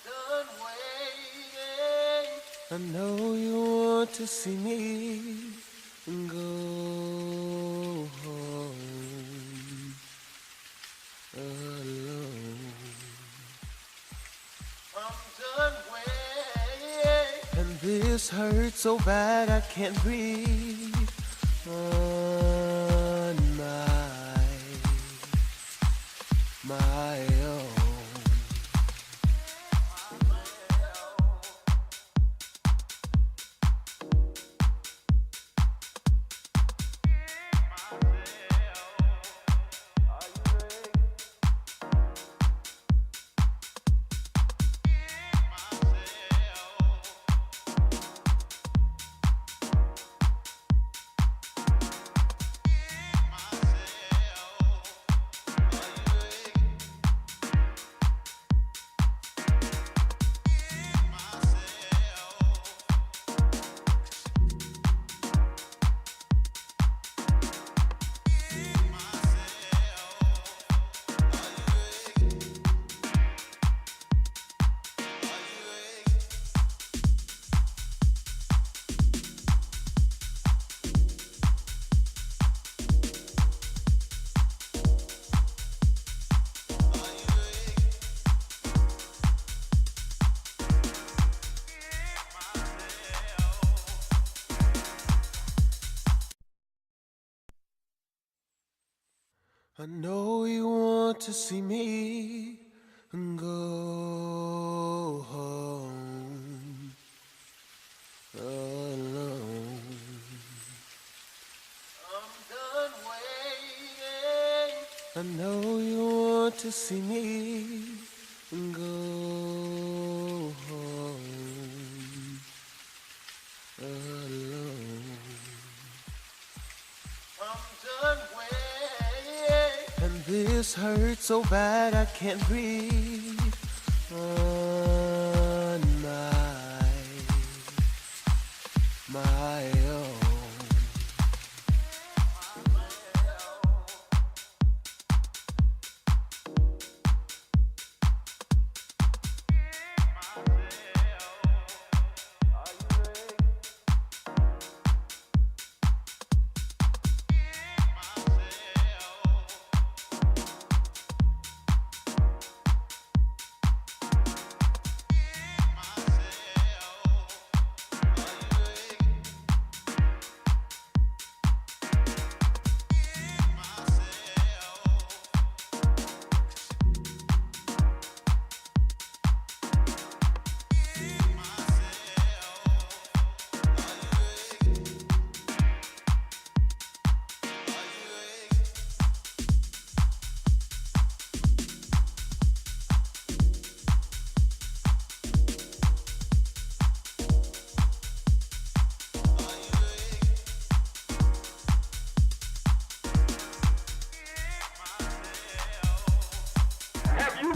done waiting. I know you want to see me go home alone. I'm done waiting. And this hurts so bad I can't breathe on my own. I know you want to see me go home alone. I'm done waiting. I know you want to see me go home alone. I'm done waiting. And this hurts so bad I can't breathe on my own.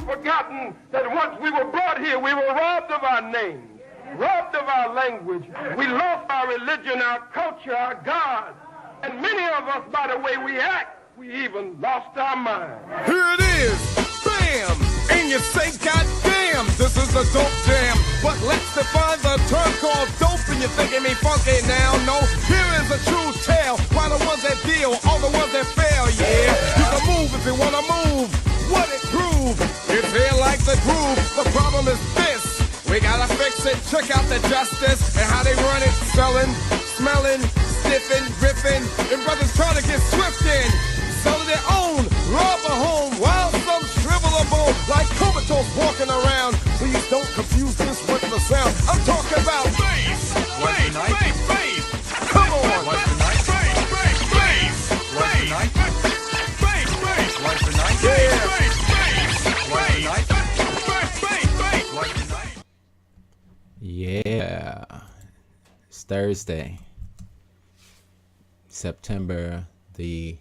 Forgotten that once we were brought here, we were robbed of our names, robbed of our language. We lost our religion, our culture, our God. And many of us, by the way we act, we even lost our mind. Here it is, bam! And you say, God damn, this is a dope jam. But let's define the term called dope, and you're thinking me funky now. No, here is a true tale. Why the ones that deal, all the ones that fail, yeah. You can move if you want to move. What it prove? It's here like the groove. The problem is this. We gotta fix it. Check out the justice and how they run it. Selling, smelling, sniffing, riffing. And brothers trying to get swift in. Selling their own, rob a home. While some shrivel a bone like comatose walking around. Please don't confuse this with the sound. I'm talking about bass. Bass, bass, bass. Come on. What's the night? Bass, bass, bass. What's the night? Bass, bass. What's the night? Yeah. Yeah, it's Thursday, September the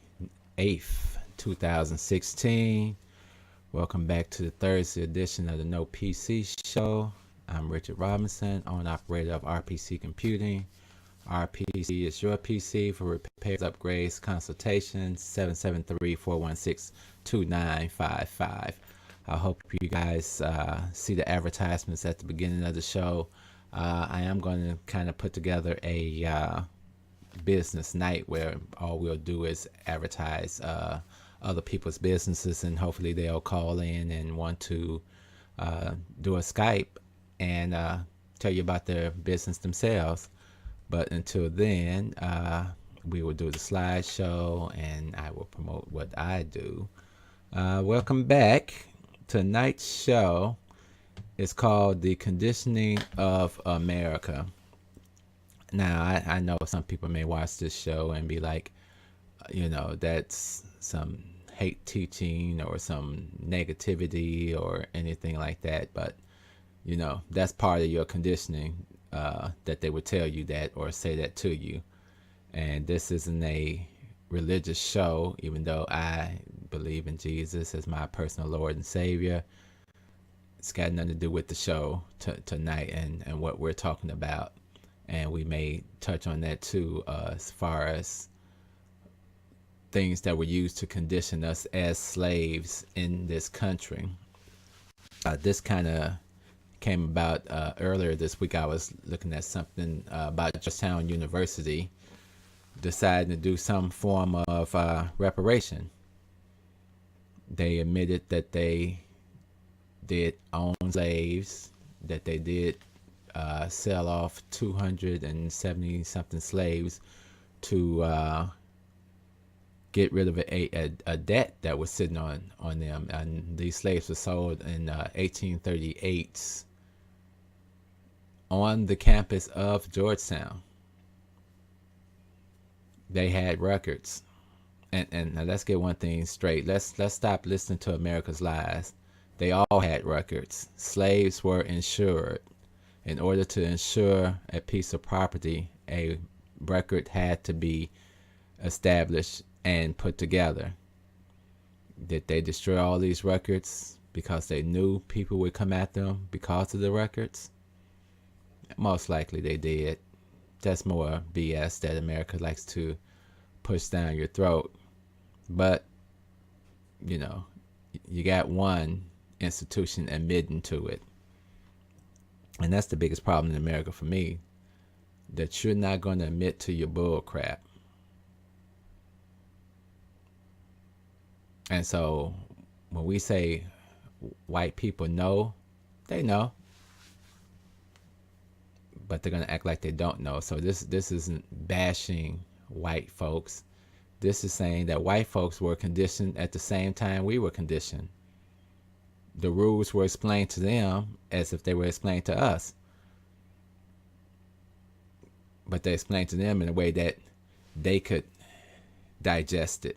8th, 2016. Welcome back to the Thursday edition of the No PC Show. I'm Richard Robinson, owner operator of RPC Computing. RPC is your PC for repairs, upgrades, consultations, 773-416-2955. I hope you guys see the advertisements at the beginning of the show. I am going to kind of put together a business night where all we'll do is advertise other people's businesses, and hopefully they'll call in and want to do a Skype and tell you about their business themselves. But until then, we will do the slideshow and I will promote what I do. Welcome back. Tonight's show is called The Conditioning of America. Now, I know some people may watch this show and be like, that's some hate teaching or some negativity or anything like that. But, that's part of your conditioning, that they would tell you that or say that to you. And this isn't a religious show, even though I believe in Jesus as my personal Lord and Savior. It's got nothing to do with the show tonight and what we're talking about. And we may touch on that too, as far as things that were used to condition us as slaves in this country. This kind of came about earlier this week. I was looking at something about Georgetown University deciding to do some form of reparation. They admitted that they did own slaves, that they did sell off 270 something slaves to get rid of a debt that was sitting on them. And these slaves were sold in 1838 on the campus of Georgetown. They had records. And now let's get one thing straight. Let's stop listening to America's lies. They all had records. Slaves were insured. In order to insure a piece of property, a record had to be established and put together. Did they destroy all these records because they knew people would come at them because of the records? Most likely they did. That's more BS that America likes to push down your throat. But, you got one institution admitting to it. And that's the biggest problem in America for me, that you're not going to admit to your bull crap. And so when we say white people know, they know. But they're going to act like they don't know. So this isn't bashing white folks. This is saying that white folks were conditioned at the same time we were conditioned. The rules were explained to them as if they were explained to us. But they explained to them in a way that they could digest it.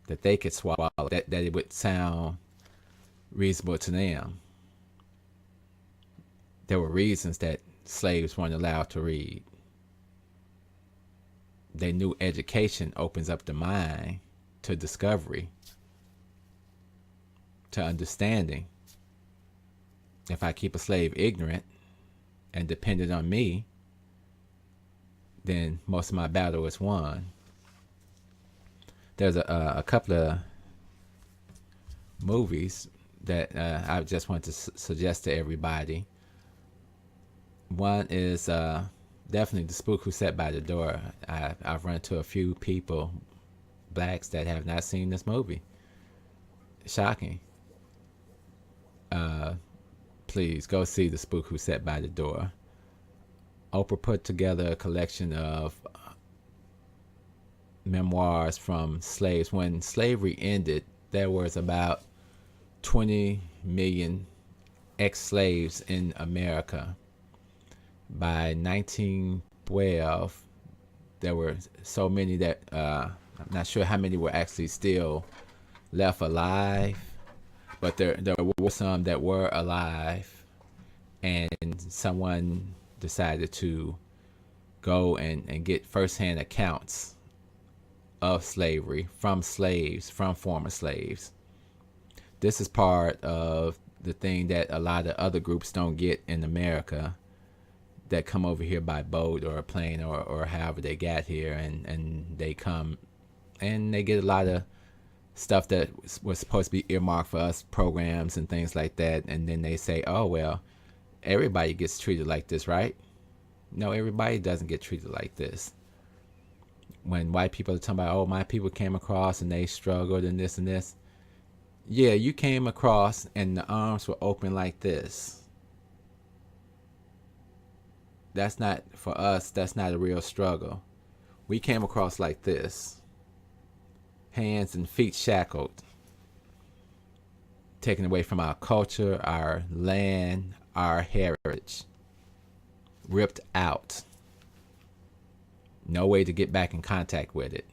That they could swallow, that it would sound reasonable to them. There were reasons that slaves weren't allowed to read. They knew education opens up the mind to discovery, to understanding. If I keep a slave ignorant and dependent on me, then most of my battle is won. There's a couple of movies that I just want to suggest to everybody. One is definitely The Spook Who Sat by the Door. I've run into a few people, blacks, that have not seen this movie. Shocking. Please go see The Spook Who Sat by the Door. Oprah put together a collection of memoirs from slaves. When slavery ended, there was about 20 million ex-slaves in America. By 1912, there were so many that I'm not sure how many were actually still left alive, but there were some that were alive, and someone decided to go and get firsthand accounts of slavery from slaves, from former slaves. This is part of the thing that a lot of other groups don't get in America, that come over here by boat or a plane or however they got here, and they come and they get a lot of stuff that was supposed to be earmarked for us, programs and things like that, and then they say, oh well, everybody gets treated like this, right? No, everybody doesn't get treated like this. When white people are talking about, oh, my people came across and they struggled and this and this, yeah, you came across and the arms were open like this. That's not, for us, that's not a real struggle. We came across like this. Hands and feet shackled. Taken away from our culture, our land, our heritage. Ripped out. No way to get back in contact with it.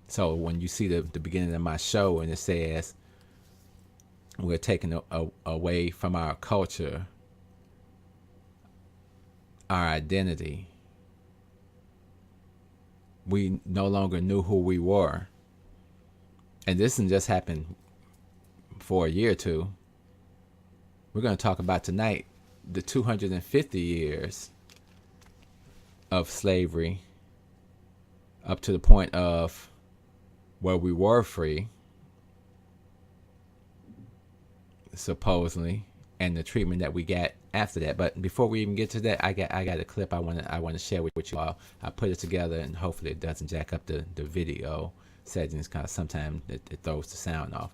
So when you see the beginning of my show and it says we're taken away from our culture, our identity, we no longer knew who we were. And this didn't just happen for a year or two. We're going to talk about tonight the 250 years of slavery up to the point of where we were free, supposedly, and the treatment that we got after that. But before we even get to that, I got a clip I want to share with you all. I put it together, and hopefully it doesn't jack up the video settings, because sometimes it throws the sound off.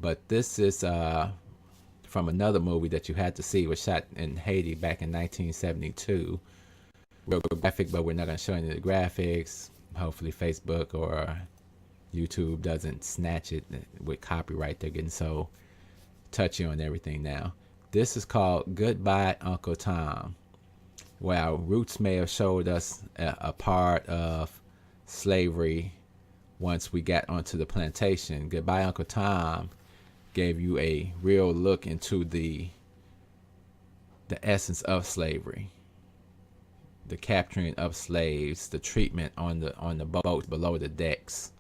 But this is from another movie that you had to see. It was shot in Haiti back in 1972. Real graphic, but we're not going to show any of the graphics. Hopefully Facebook or YouTube doesn't snatch it with copyright. They're getting so touchy on everything now. This is called Goodbye Uncle Tom, where our roots may have showed us a part of slavery once we got onto the plantation. Goodbye Uncle Tom gave you a real look into the essence of slavery, the capturing of slaves, the treatment on the boats below the decks,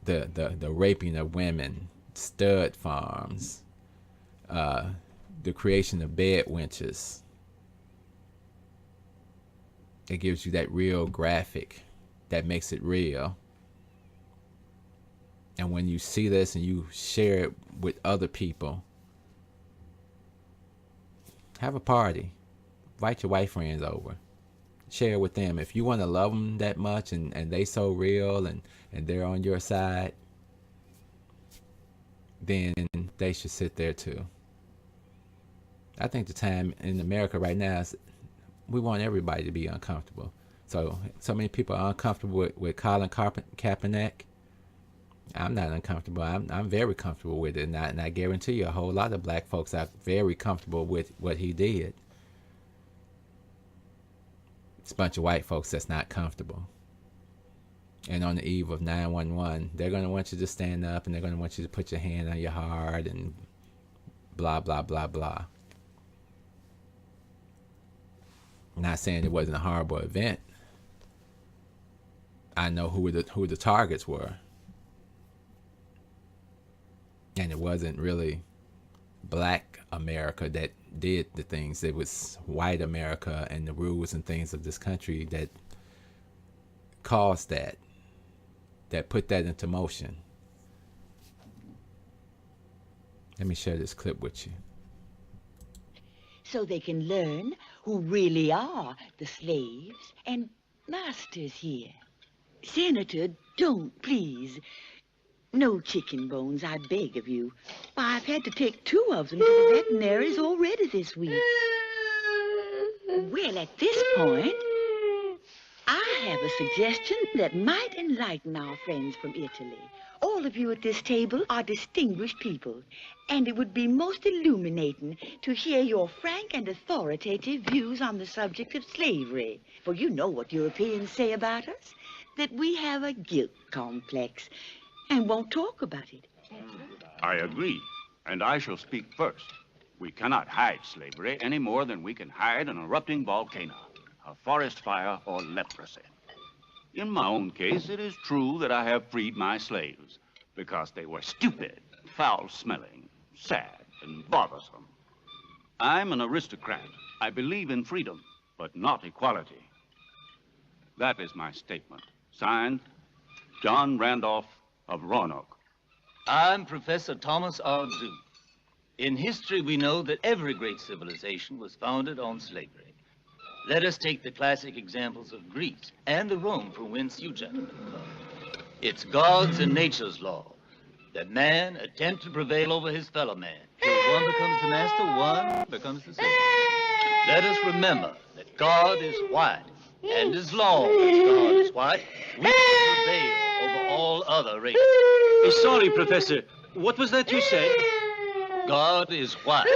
the raping of women, stud farms, the creation of bed winches. It gives you that real graphic that makes it real. And when you see this and you share it with other people, have a party. Invite your white friends over. Share it with them. If you want to love them that much and they so real and they're on your side, then they should sit there too. I think the time in America right now is we want everybody to be uncomfortable. So many people are uncomfortable with Colin Kaepernick. I'm not uncomfortable. I'm very comfortable with it, and I guarantee you a whole lot of black folks are very comfortable with what he did. It's a bunch of white folks that's not comfortable. And on the eve of 9/11, they're going to want you to stand up, and they're going to want you to put your hand on your heart and blah, blah, blah, blah. I'm not saying it wasn't a horrible event. I know who the targets were. And it wasn't really black America that did the things. It was white America and the rules and things of this country that caused that put that into motion. Let me share this clip with you. So they can learn who really are the slaves and masters here. Senator, don't, please. No chicken bones, I beg of you. Why, I've had to take 2 of them to the veterinaries already this week. Well, at this point, I have a suggestion that might enlighten our friends from Italy. All of you at this table are distinguished people, and it would be most illuminating to hear your frank and authoritative views on the subject of slavery. For you know what Europeans say about us, that we have a guilt complex and won't talk about it. I agree, and I shall speak first. We cannot hide slavery any more than we can hide an erupting volcano, a forest fire, or leprosy. In my own case, it is true that I have freed my slaves because they were stupid, foul-smelling, sad, and bothersome. I'm an aristocrat. I believe in freedom, but not equality. That is my statement. Signed, John Randolph of Roanoke. I'm Professor Thomas R. Zoo. In history, we know that every great civilization was founded on slavery. Let us take the classic examples of Greece and the Rome from whence you gentlemen come. It's God's and nature's law that man attempt to prevail over his fellow man. Till one becomes the master, one becomes the slave. Let us remember that God is white, and as long as God is white, we will prevail over all other races. Sorry, Professor. What was that you said? God is white,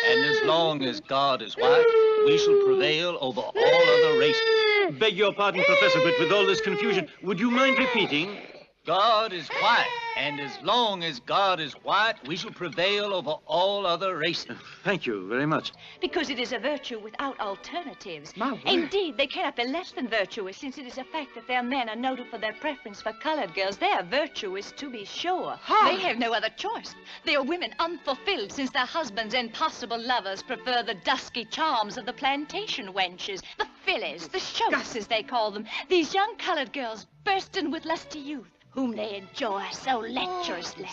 and as long as God is white, we shall prevail over all other races. Beg your pardon, Professor, but with all this confusion, would you mind repeating? God is white, and as long as God is white, we shall prevail over all other races. Thank you very much. Because it is a virtue without alternatives. My word. Indeed, they cannot be less than virtuous, since it is a fact that their men are noted for their preference for colored girls. They are virtuous, to be sure. They have no other choice. They are women unfulfilled, since their husbands and possible lovers prefer the dusky charms of the plantation wenches, the fillies, the shoats, as they call them. These young colored girls, bursting with lusty youth, whom they enjoy so lecherously.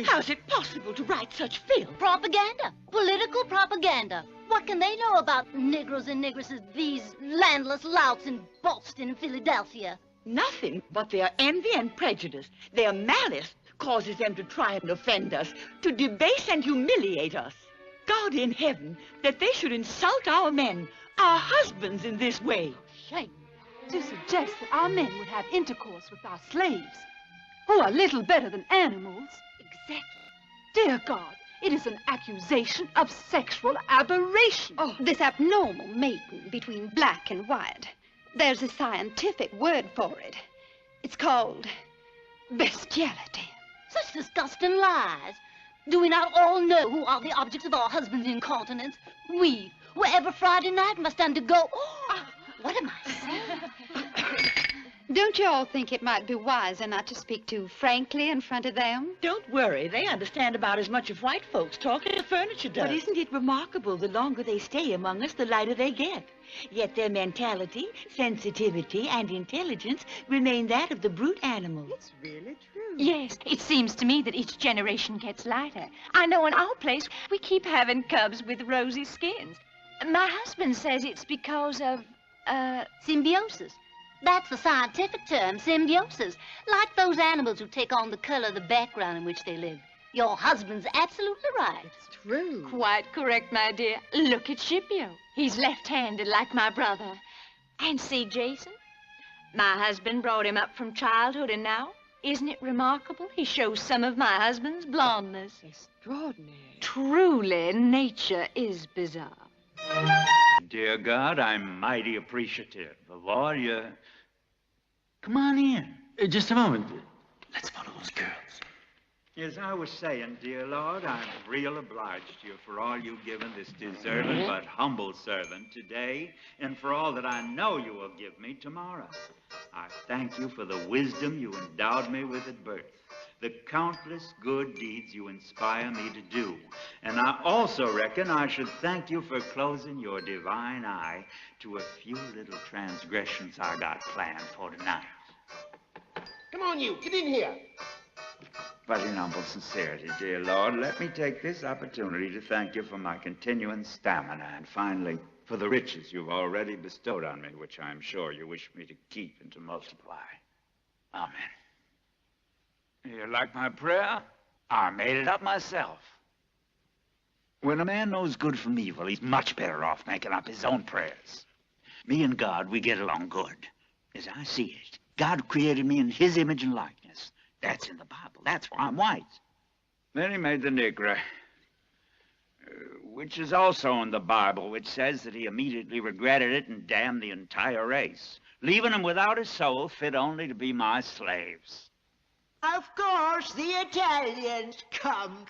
How's it possible to write such filth? Propaganda. Political propaganda. What can they know about Negroes and Negresses, these landless louts in Boston and Philadelphia? Nothing but their envy and prejudice. Their malice causes them to try and offend us, to debase and humiliate us. God in heaven, that they should insult our men, our husbands, in this way. Shame to suggest that our men would have intercourse with our slaves, who are little better than animals. Exactly. Dear God, it is an accusation of sexual aberration. Oh, this abnormal mating between black and white. There's a scientific word for it. It's called bestiality. Such disgusting lies. Do we not all know who are the objects of our husbands' incontinence? We, who every Friday night must undergo... Oh, what am I saying? Don't you all think it might be wiser not to speak too frankly in front of them? Don't worry, they understand about as much of white folks talking as furniture does. But isn't it remarkable, the longer they stay among us, the lighter they get? Yet their mentality, sensitivity, and intelligence remain that of the brute animal. It's really true. Yes, it seems to me that each generation gets lighter. I know in our place, we keep having cubs with rosy skins. My husband says it's because of, symbiosis. That's the scientific term, symbiosis. Like those animals who take on the color of the background in which they live. Your husband's absolutely right. It's true. Quite correct, my dear. Look at Scipio. He's left-handed like my brother. And see Jason? My husband brought him up from childhood, and now, isn't it remarkable? He shows some of my husband's blondness. Extraordinary. Truly, nature is bizarre. Dear God, I'm mighty appreciative of all your... Come on in. Just a moment. Let's follow those girls. As I was saying, dear Lord, I'm real obliged to you for all you've given this deserving but humble servant today, and for all that I know you will give me tomorrow. I thank you for the wisdom you endowed me with at birth, the countless good deeds you inspire me to do, and I also reckon I should thank you for closing your divine eye to a few little transgressions I got planned for tonight. Come on, you. Get in here. But in humble sincerity, dear Lord, let me take this opportunity to thank you for my continuing stamina, and finally, for the riches you've already bestowed on me, which I'm sure you wish me to keep and to multiply. Amen. You like my prayer? I made it up myself. When a man knows good from evil, he's much better off making up his own prayers. Me and God, we get along good. As I see it, God created me in his image and likeness. That's in the Bible. That's why I'm white. Then he made the Negro, which is also in the Bible, which says that he immediately regretted it and damned the entire race, leaving them without a soul fit only to be my slaves. Of course, the Italians. Come.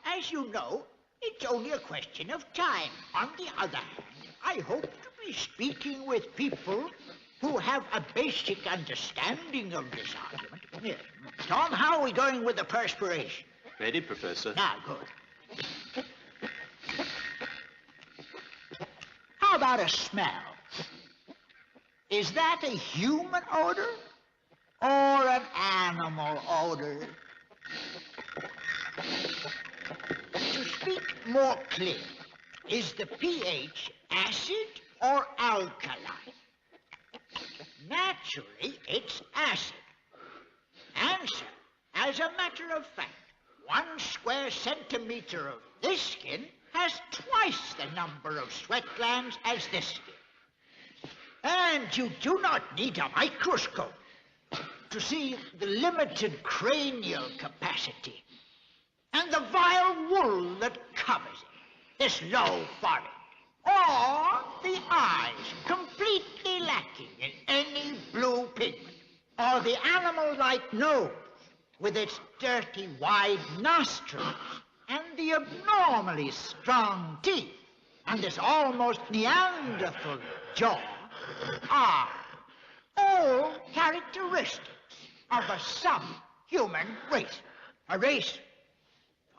As you know, it's only a question of time. On the other hand, I hope to be speaking with people who have a basic understanding of this argument. Here. Tom, how are we going with the perspiration? Ready, Professor. Now, good. How about a smell? Is that a human odor or an animal odor. To speak more clearly, is the pH acid or alkaline? Naturally, it's acid. Answer, as a matter of fact, 1 square centimeter of this skin has twice the number of sweat glands as this skin. And you do not need a microscope to see the limited cranial capacity and the vile wool that covers it, this low forehead, or the eyes completely lacking in any blue pigment, or the animal-like nose with its dirty, wide nostrils, and the abnormally strong teeth, and this almost Neanderthal jaw, are all characteristics of a subhuman race, a race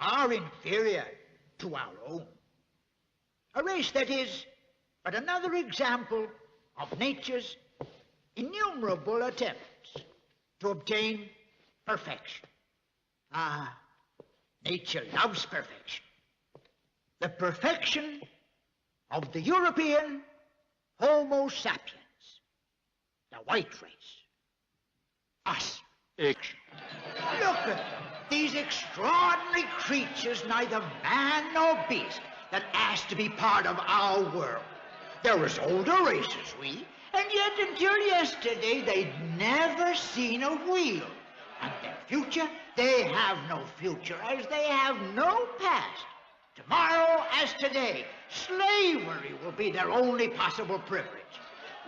far inferior to our own, a race that is but another example of nature's innumerable attempts to obtain perfection. Ah, nature loves perfection. The perfection of the European Homo sapiens, the white race. Us. Look at them, these extraordinary creatures, neither man nor beast, that asked to be part of our world. There was older races, we, and yet until yesterday they'd never seen a wheel. And their future, they have no future, as they have no past. Tomorrow, as today, slavery will be their only possible privilege.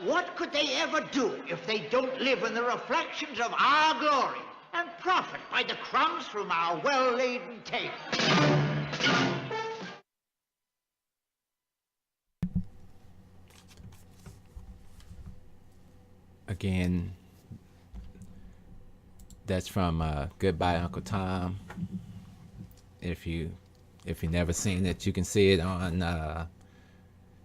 What could they ever do if they don't live in the reflections of our glory and profit by the crumbs from our well-laden table? Again, that's from Goodbye Uncle Tom. If you never seen it, you can see it on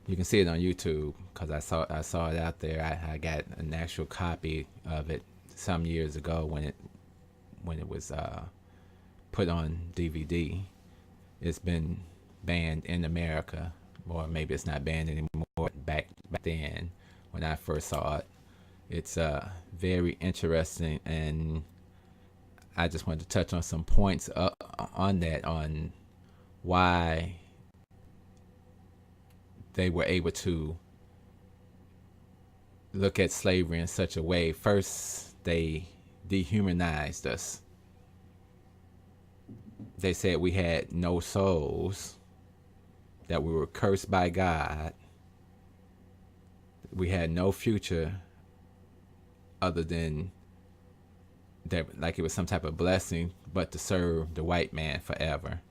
YouTube, because I saw it out there. I got an actual copy of it some years ago when it was put on DVD. It's been banned in America, or maybe it's not banned anymore. Back then, when I first saw it, it's very interesting, and I just wanted to touch on some points on that, on why they were able to look at slavery in such a way. First, they dehumanized us. They said we had no souls, that we were cursed by God, we had no future other than that, like it was some type of blessing, but to serve the white man forever.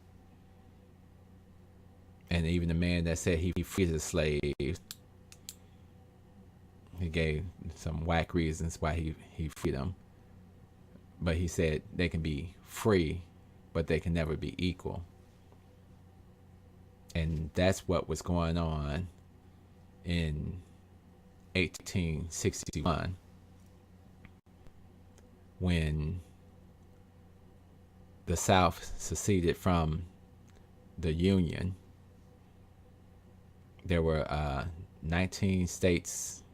And even the man that said he freed the slaves, he gave some whack reasons why he freed them. But he said they can be free, but they can never be equal. And that's what was going on in 1861, when the South seceded from the Union. There were 19 states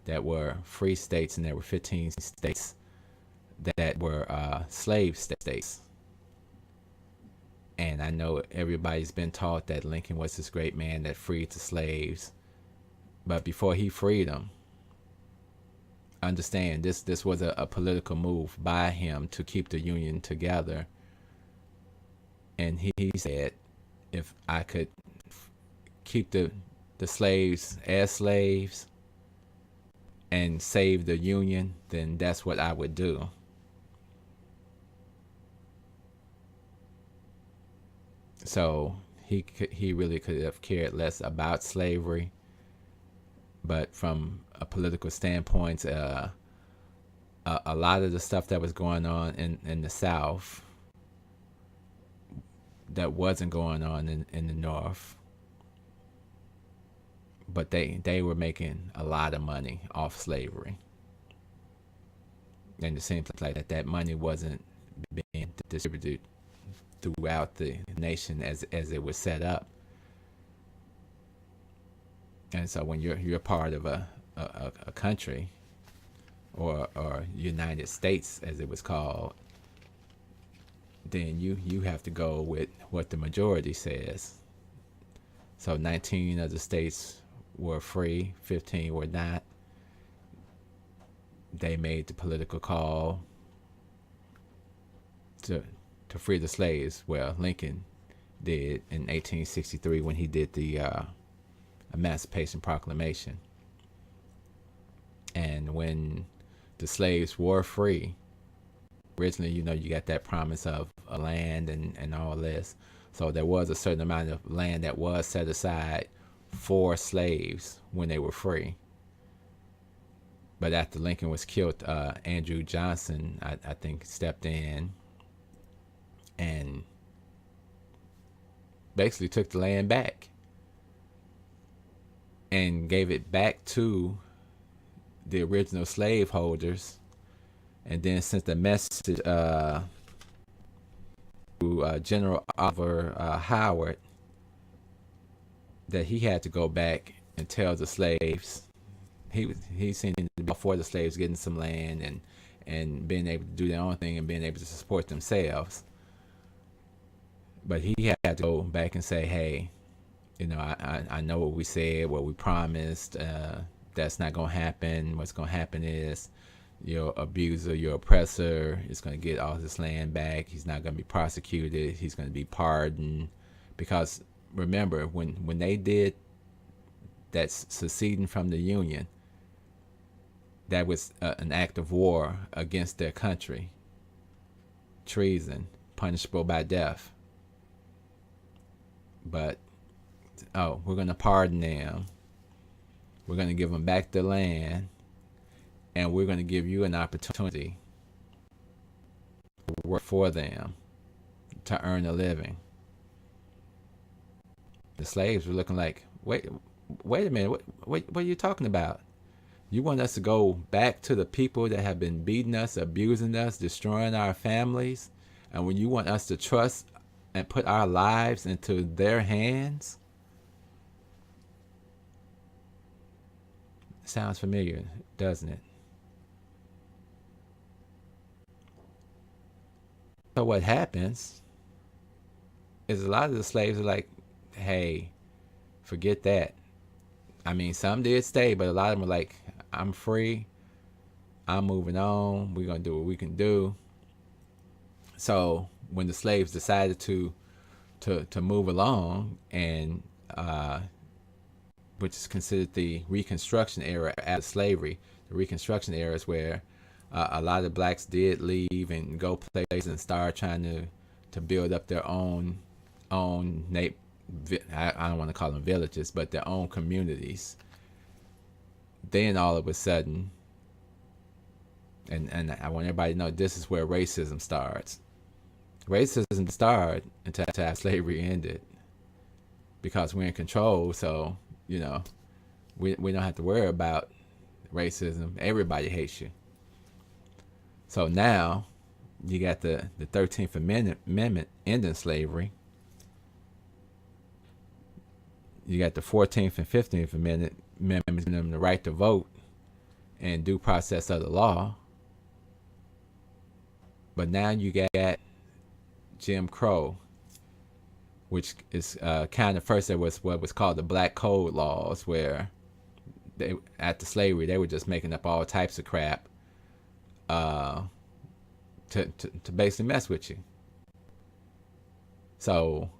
that were free states, and there were 15 states that were slave states. And I know everybody's been taught that Lincoln was this great man that freed the slaves. But before he freed them, understand this was a political move by him to keep the Union together. And he said, if I could keep the slaves as slaves and save the Union, then that's what I would do. So he really could have cared less about slavery. But from a political standpoint, a lot of the stuff that was going on in the South that wasn't going on in the North. But they were making a lot of money off slavery. And it seems like that money wasn't being distributed throughout the nation as it was set up. And so when you're part of a country, or United States as it was called, then you have to go with what the majority says. So 19 of the states were free, 15 were not. They made the political call to free the slaves. Well, Lincoln did in 1863 when he did the Emancipation Proclamation. And when the slaves were free, originally, you got that promise of a land and all this. So there was a certain amount of land that was set aside for slaves when they were free. But after Lincoln was killed, Andrew Johnson, I think, stepped in and basically took the land back and gave it back to the original slaveholders, and then sent the message to General Oliver Howard that he had to go back and tell the slaves he seemed to be for the slaves getting some land and being able to do their own thing and being able to support themselves. But he had to go back and say, hey, I know what we said, what we promised. That's not going to happen. What's going to happen is your abuser, your oppressor is going to get all this land back. He's not going to be prosecuted. He's going to be pardoned. Because remember, when they did that seceding from the Union, that was an act of war against their country. Treason, punishable by death. But, we're going to pardon them. We're going to give them back the land, and we're going to give you an opportunity to work for them, to earn a living. The slaves were looking like, wait a minute, what are you talking about? You want us to go back to the people that have been beating us, abusing us, destroying our families, and when you want us to trust and put our lives into their hands? Sounds familiar, doesn't it? So what happens is a lot of the slaves are like, hey, forget that. I mean, some did stay, but a lot of them were like, I'm free. I'm moving on. We're going to do what we can do. So when the slaves decided to move along, and which is considered the Reconstruction era after slavery. The Reconstruction era is where a lot of blacks did leave and go places and start trying to build up their own I don't want to call them villages, but their own communities. Then all of a sudden, and I want everybody to know, this is where racism starts. Racism started until slavery ended, because we're in control. So we don't have to worry about racism. Everybody hates you. So now you got the 13th Amendment ending slavery. You got the 14th and 15th Amendments giving them the right to vote and due process of the law. But now you got Jim Crow, which is kind of first, there was what was called the Black Code laws, where after slavery they were just making up all types of crap to basically mess with you. So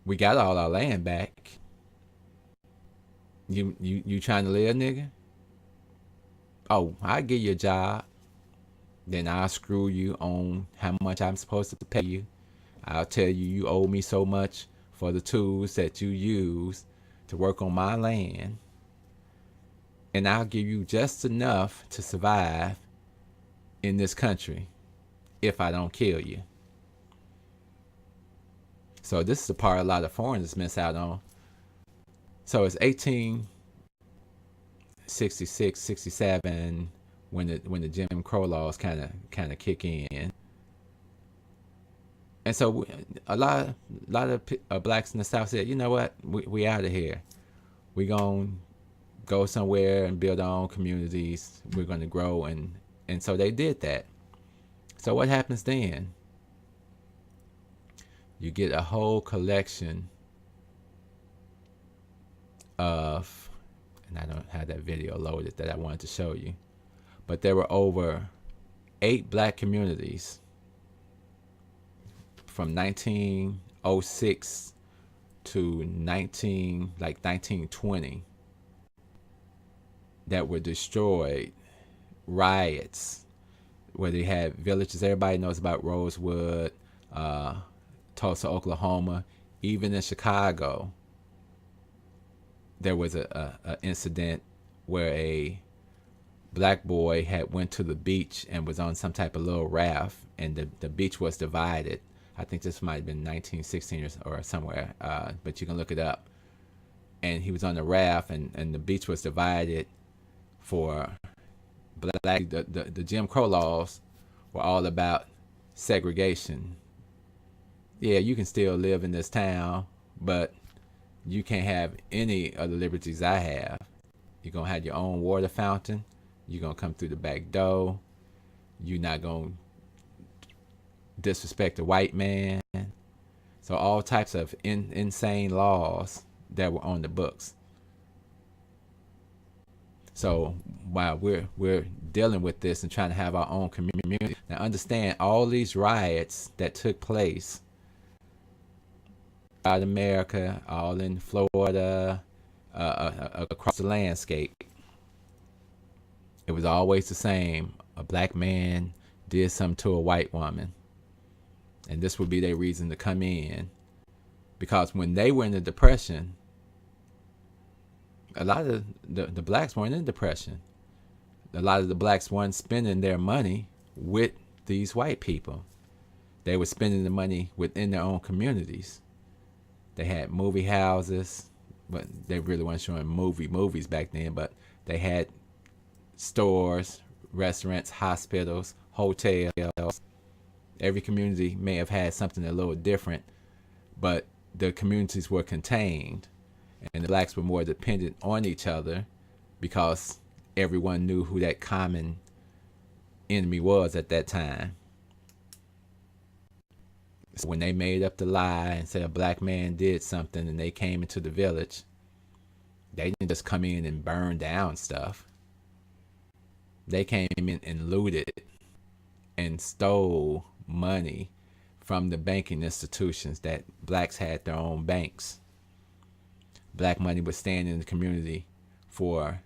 we got all our land back. You trying to live, nigga? Oh, I'll give you a job. Then I'll screw you on how much I'm supposed to pay you. I'll tell you owe me so much for the tools that you use to work on my land. And I'll give you just enough to survive in this country if I don't kill you. So this is the part a lot of foreigners miss out on. So it's 1866, 67 when the Jim Crow laws kind of kick in. And so a lot of blacks in the South said, you know what, we out of here. We gonna go somewhere and build our own communities. We're gonna grow, and so they did that. So what happens then? You get a whole collection of, and I don't have that video loaded that I wanted to show you, but there were over 8 black communities from 1906 to 1920 that were destroyed. Riots where they had villages. Everybody knows about Rosewood, Tulsa, Oklahoma. Even in Chicago, there was a incident where a black boy had went to the beach and was on some type of little raft, and the beach was divided. I think this might have been 1916 or somewhere, but you can look it up. And he was on the raft, and the beach was divided for black. The Jim Crow laws were all about segregation. Yeah, you can still live in this town, but you can't have any of the liberties I have. You're going to have your own water fountain. You're going to come through the back door. You're not going to disrespect a white man. So all types of insane laws that were on the books. So while we're dealing with this and trying to have our own community, now understand all these riots that took place throughout America, all in Florida, across the landscape, it was always the same. A black man did something to a white woman, and this would be their reason to come in. Because when they were in the Depression, a lot of the blacks weren't in depression. A lot of the blacks weren't spending their money with these white people. They were spending the money within their own communities. They had movie houses, but they really weren't showing movies back then, but they had stores, restaurants, hospitals, hotels. Every community may have had something a little different, but the communities were contained. And the blacks were more dependent on each other because everyone knew who that common enemy was at that time. So when they made up the lie and said a black man did something and they came into the village, they didn't just come in and burn down stuff. They came in and looted and stole money from the banking institutions that blacks had their own banks. Black money was staying in the community for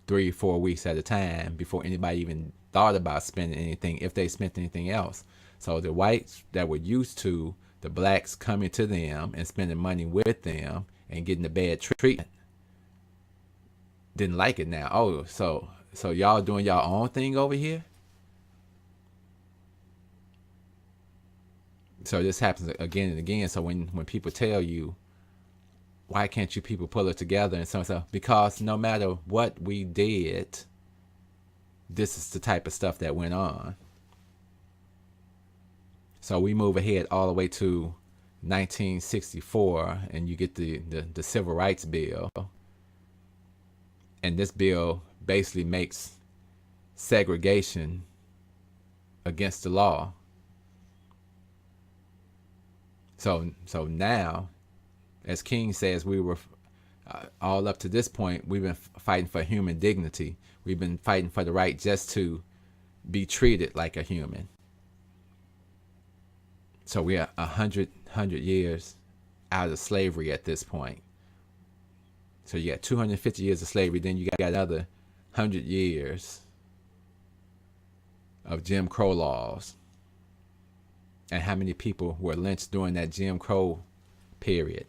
3-4 weeks at a time before anybody even thought about spending anything, if they spent anything else. So the whites that were used to the blacks coming to them and spending money with them and getting the bad treatment didn't like it now. Oh, so y'all doing y'all own thing over here? So this happens again and again. So when people tell you, why can't you people pull it together and so and so? Because no matter what we did, this is the type of stuff that went on. So we move ahead all the way to 1964, and you get the Civil Rights Bill. And this bill basically makes segregation against the law. So now, as King says, we were all up to this point, we've been fighting for human dignity. We've been fighting for the right just to be treated like a human. So we are 100 years out of slavery at this point. So you got 250 years of slavery, then you got another 100 years of Jim Crow laws. And how many people were lynched during that Jim Crow period?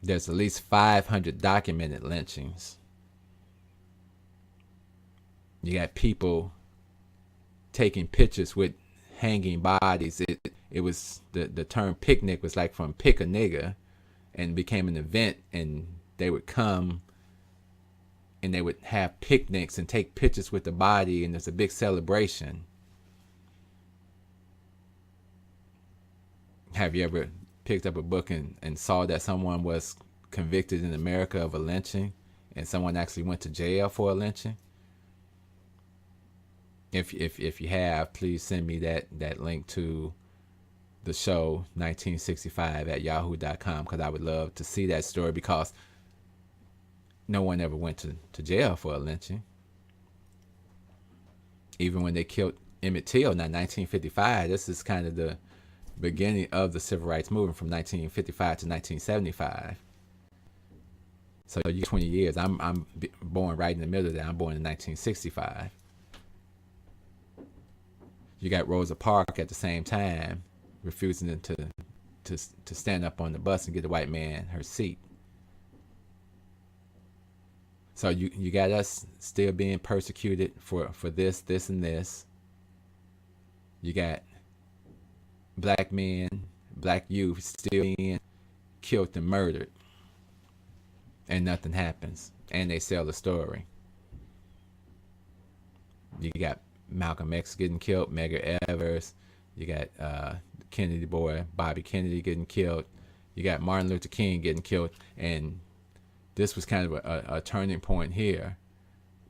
There's at least 500 documented lynchings. You got people taking pictures with hanging bodies. It was the term picnic was like from pick a nigga, and became an event, and they would come and they would have picnics and take pictures with the body, and there's a big celebration. Have you ever picked up a book and saw that someone was convicted in America of a lynching, and someone actually went to jail for a lynching? If you have, please send me that link to the show 1965 at yahoo.com, because I would love to see that story, because no one ever went to jail for a lynching. Even when they killed Emmett Till in 1955, this is kind of the beginning of the civil rights movement from 1955 to 1975. So you 20 years. I'm born right in the middle of that. I'm born in 1965. You got Rosa Parks at the same time refusing to stand up on the bus and get the white man her seat. So you got us still being persecuted for this, and this. You got black men, black youth still being killed and murdered, and nothing happens, and they sell the story. You got Malcolm X getting killed, Medgar Evers. You got Kennedy boy, Bobby Kennedy getting killed. You got Martin Luther King getting killed, and this was kind of a turning point here,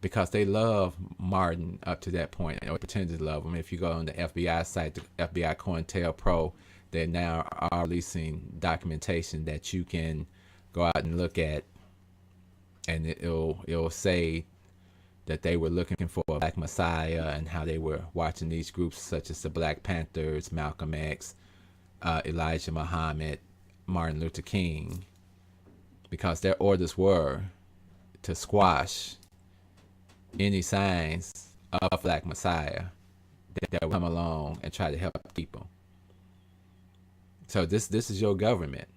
because they love Martin up to that point, or pretended to love him. If you go on the FBI site, the FBI COINTELPRO, they now are releasing documentation that you can go out and look at, and it'll say that they were looking for a black messiah, and how they were watching these groups such as the Black Panthers, Malcolm X, Elijah Muhammad, Martin Luther King, because their orders were to squash any signs of a black messiah that would come along and try to help people. So this is your government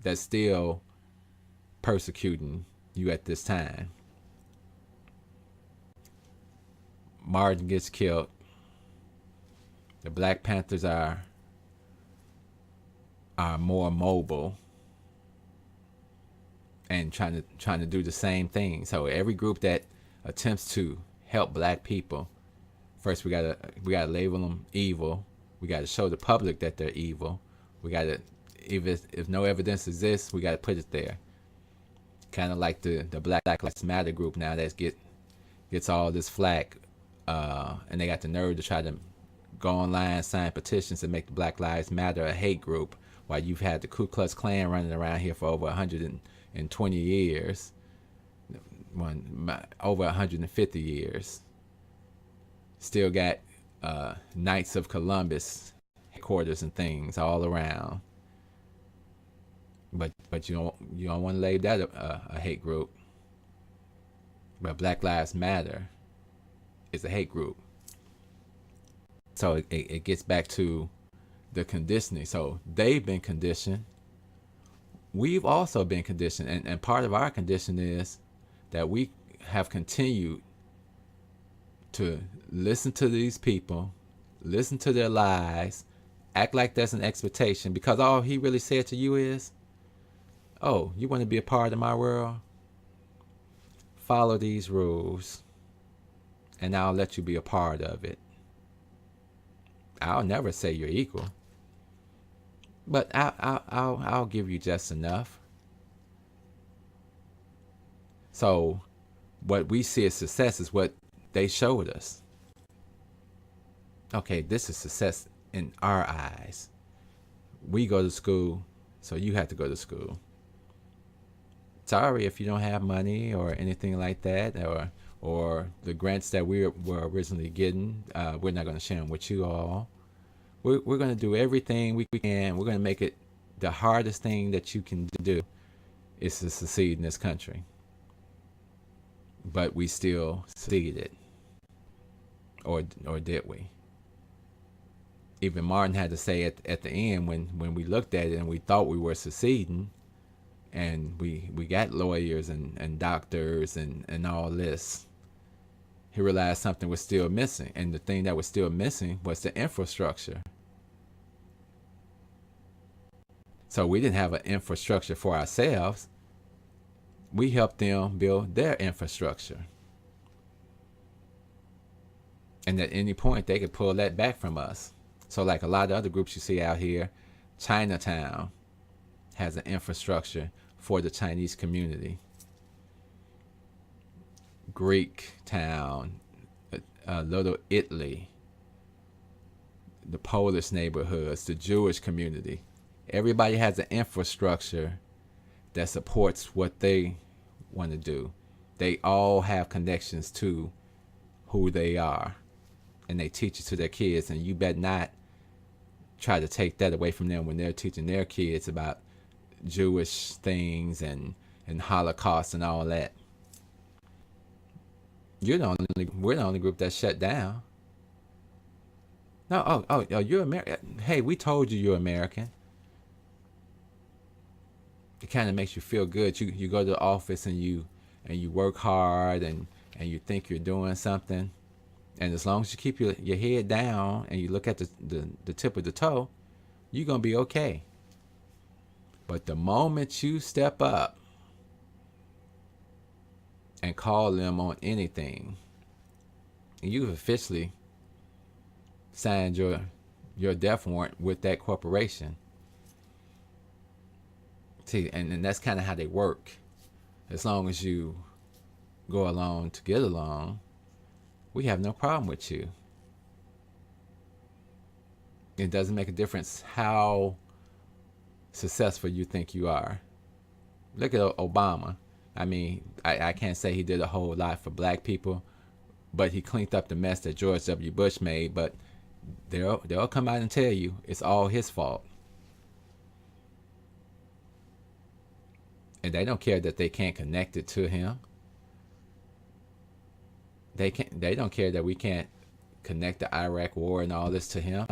that's still persecuting you at this time. Martin gets killed. The Black Panthers are more mobile and trying to do the same thing. So every group that attempts to help black people, first we gotta label them evil. We gotta show the public that they're evil. We gotta, if no evidence exists, we gotta put it there. Kind of like the Black Lives Matter group now that gets all this flack, and they got the nerve to try to go online, sign petitions, and make the Black Lives Matter a hate group, while you've had the Ku Klux Klan running around here for over 120 years, over 150 years. Still got Knights of Columbus headquarters and things all around. But you don't want to label that a hate group. But Black Lives Matter is a hate group. So it gets back to the conditioning. So they've been conditioned. We've also been conditioned. And part of our condition is that we have continued to listen to these people, listen to their lies, act like that's an expectation, because all he really said to you is, oh, you want to be a part of my world? Follow these rules, and I'll let you be a part of it. I'll never say you're equal, but I'll give you just enough. So what we see as success is what they showed us. Okay, this is success in our eyes. We go to school, so you have to go to school. Sorry if you don't have money or anything like that, or the grants that we were originally getting, we're not going to share them with you all. We're going to do everything we can. We're going to make it the hardest thing that you can do is to succeed in this country. But we still succeeded. Or did we? Even Martin had to say at the end, when we looked at it and we thought we were succeeding, and we got lawyers and doctors and all this, he realized something was still missing. And the thing that was still missing was the infrastructure. So we didn't have an infrastructure for ourselves. we help them build their infrastructure. And at any point, they could pull that back from us. So like a lot of other groups you see out here, Chinatown has an infrastructure for the Chinese community. Greek Town, Little Italy, the Polish neighborhoods, the Jewish community. Everybody has an infrastructure that supports what they want to do. They all have connections to who they are, and they teach it to their kids, and you better not try to take that away from them when they're teaching their kids about Jewish things and Holocaust and all that. We're the only group that's shut down. No, oh, you're American. Hey, we told you you're American. It kind of makes you feel good. You go to the office and you work hard and you think you're doing something. And as long as you keep your head down and you look at the tip of the toe, you're going to be okay. But the moment you step up and call them on anything, you've officially signed your death warrant with that corporation. See, and that's kind of how they work. As long as you go along to get along, we have no problem with you. It doesn't make a difference how successful you think you are. Look at Obama. I mean, I can't say he did a whole lot for black people, but he cleaned up the mess that George W. Bush made. But they'll come out and tell you it's all his fault. And they don't care that they can't connect it to him. They don't care that we can't connect the Iraq war and all this to him.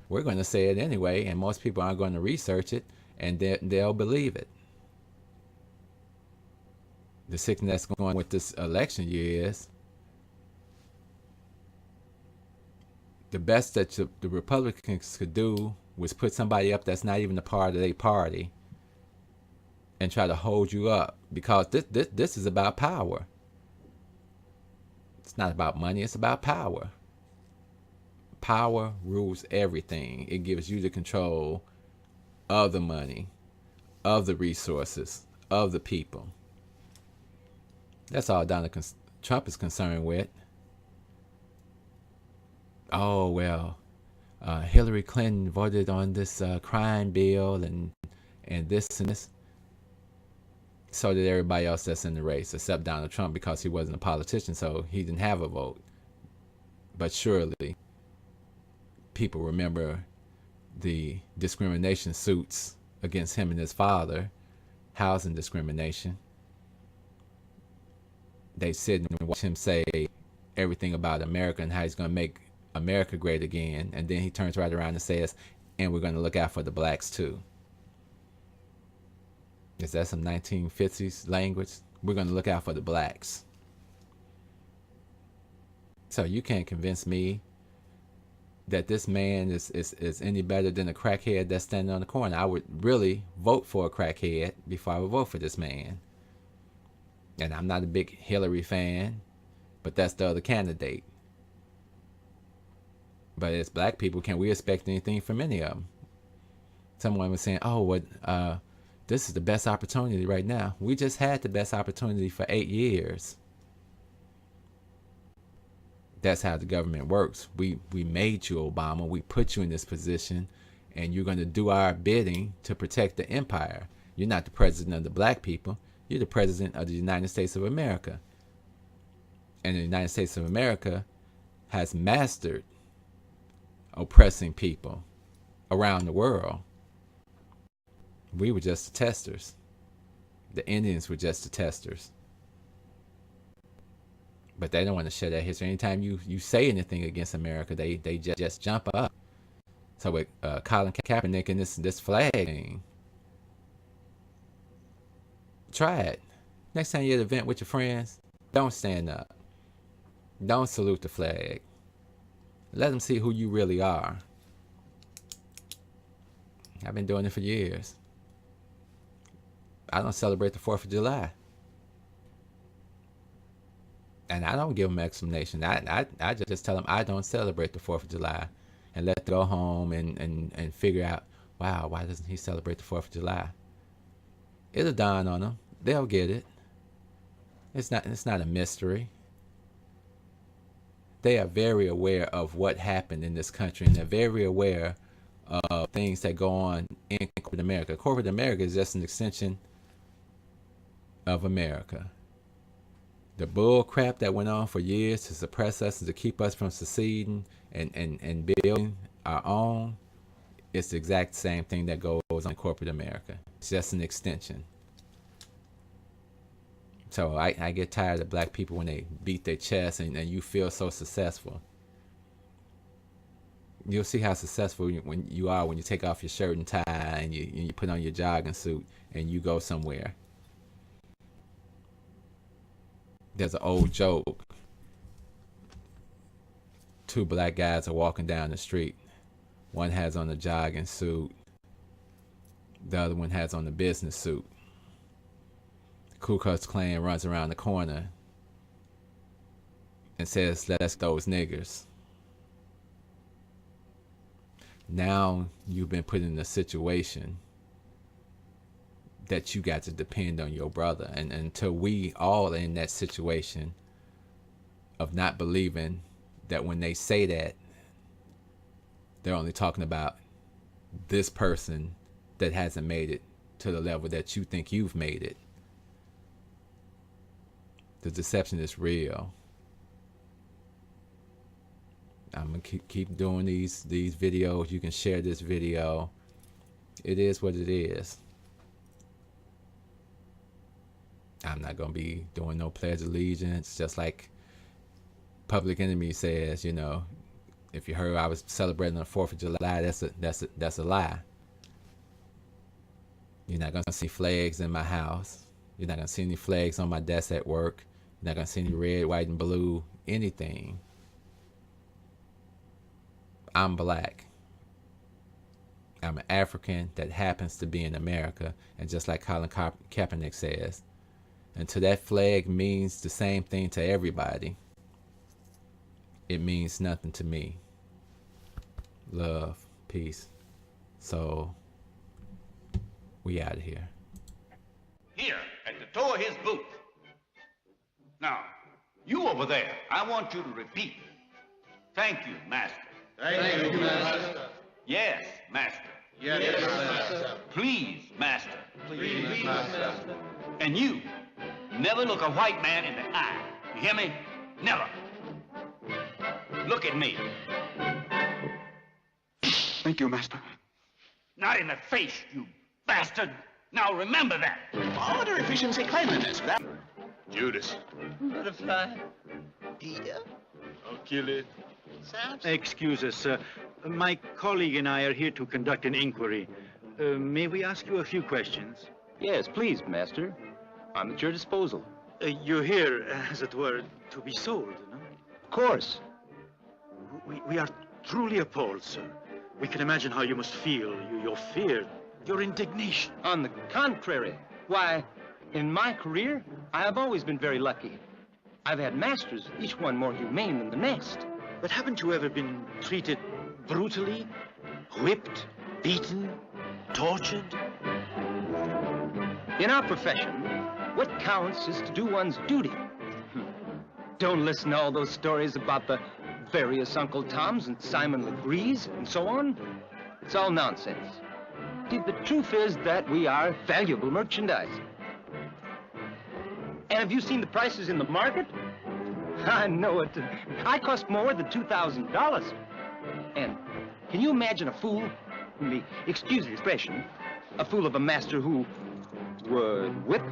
We're going to say it anyway, and most people aren't going to research it, and they'll believe it. The sickness that's going on with this election year is the best that the Republicans could do was put somebody up that's not even a part of their party and try to hold you up, because this is about power. It's not about money, it's about power. Power rules everything. It gives you the control of the money, of the resources, of the people. That's all Donald Trump is concerned with. Oh, well, Hillary Clinton voted on this crime bill and this and this. So did everybody else that's in the race, except Donald Trump, because he wasn't a politician, so he didn't have a vote. But surely, people remember the discrimination suits against him and his father, housing discrimination. They sit and watch him say everything about America and how he's going to make America great again, and then he turns right around and says, and we're going to look out for the blacks too. Is that some 1950s language? We're going to look out for the blacks. So you can't convince me that this man is any better than a crackhead that's standing on the corner. I would really vote for a crackhead before I would vote for this man. And I'm not a big Hillary fan, but that's the other candidate. But as black people, can we expect anything from any of them? Someone was saying, oh, what, this is the best opportunity right now. We just had the best opportunity for 8 years. That's how the government works. We made you, Obama. We put you in this position, and you're going to do our bidding to protect the empire. You're not the president of the black people. You're the president of the United States of America. And the United States of America has mastered oppressing people around the world. We were just the testers. The Indians were just the testers. But they don't want to share that history. Anytime you say anything against America, they just jump up. So with Colin Kaepernick and this flag thing, try it. Next time you're at an event with your friends, don't stand up. Don't salute the flag. Let them see who you really are. I've been doing it for years. I don't celebrate the 4th of July. And I don't give them explanation. I just tell them I don't celebrate the 4th of July, and let them go home and figure out, wow, why doesn't he celebrate the 4th of July? It'll dawn on them. They'll get it. It's not a mystery. They are very aware of what happened in this country, and they're very aware of things that go on in corporate America. Corporate America is just an extension of America. The bull crap that went on for years to suppress us and to keep us from seceding and building our own, it's the exact same thing that goes on in corporate America. It's just an extension. So I get tired of black people when they beat their chest and you feel so successful. You'll see how successful when you take off your shirt and tie and you put on your jogging suit and you go somewhere. There's an old joke. 2 black guys are walking down the street. One has on a jogging suit. The other one has on the business suit. Ku Klux Klan runs around the corner and says, "Let's those niggers." Now you've been put in a situation that you got to depend on your brother. And until we all are in that situation of not believing that when they say that, they're only talking about this person that hasn't made it to the level that you think you've made it. The deception is real. I'm gonna keep doing these videos. You can share this video. It is what it is. I'm not gonna be doing no pledge of allegiance. Just like Public Enemy says, you know, if you heard I was celebrating the 4th of July, that's a lie. You're not gonna see flags in my house. You're not gonna see any flags on my desk at work. You're not gonna see any red, white, and blue, anything. I'm black. I'm an African that happens to be in America. And just like Colin Kaepernick says, until that flag means the same thing to everybody, it means nothing to me. Love, peace. So, we out of here. Here, at the toe of his boot. Now, you over there, I want you to repeat. Thank you, Master. Thank you, Master. Yes, Master. Yes, Master. Please, Master. Please, Master. And you, never look a white man in the eye. You hear me? Never. Look at me. Thank you, Master. Not in the face, you bastard. Now remember that. Order, efficiency, cleanliness. That... Judas. Butterfly. Peter? I'll kill it. Excuse us, sir. My colleague and I are here to conduct an inquiry. May we ask you a few questions? Yes, please, Master. I'm at your disposal. You're here, as it were, to be sold, no? Of course. We are truly appalled, sir. We can imagine how you must feel, your fear, your indignation. On the contrary, why, in my career, I have always been very lucky. I've had masters, each one more humane than the next. But haven't you ever been treated brutally, whipped, beaten, tortured? In our profession, what counts is to do one's duty. Don't listen to all those stories about the various Uncle Toms and Simon Legrees and so on. It's all nonsense. The truth is that we are valuable merchandise. And have you seen the prices in the market? I know it. I cost more than $2,000. And can you imagine a fool, excuse the expression, a fool of a master who would whip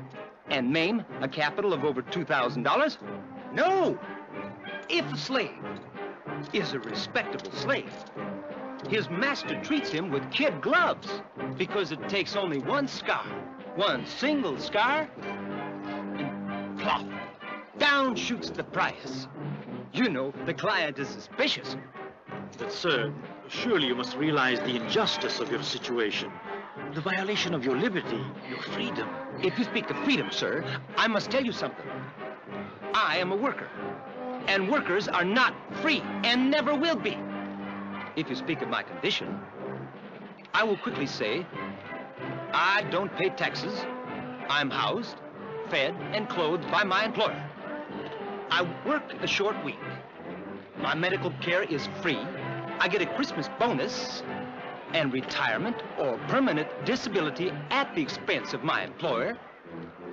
and maim a capital of over $2,000? No! If a slave is a respectable slave, his master treats him with kid gloves because it takes only one scar, one single scar, and plop, down shoots the price. You know, the client is suspicious. But, sir, surely you must realize the injustice of your situation, the violation of your liberty, your freedom. If you speak of freedom, sir, I must tell you something. I am a worker. And workers are not free and never will be. If you speak of my condition, I will quickly say, I don't pay taxes. I'm housed, fed, and clothed by my employer. I work a short week. My medical care is free. I get a Christmas bonus and retirement or permanent disability at the expense of my employer,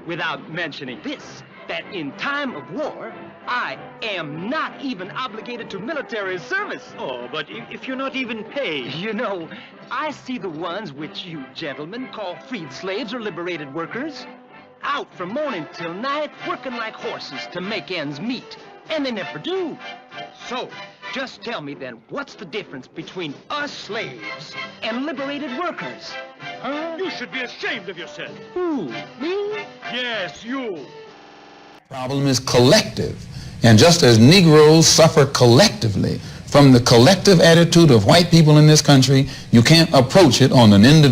without mentioning this, that in time of war, I am not even obligated to military service. Oh, but if you're not even paid... You know, I see the ones which you gentlemen call freed slaves or liberated workers, out from morning till night, working like horses to make ends meet, and they never do. So, just tell me then, what's the difference between us slaves and liberated workers? Huh? You should be ashamed of yourself. Who, me? Yes, you. Problem is collective. And just as Negroes suffer collectively from the collective attitude of white people in this country, you can't approach it on an individual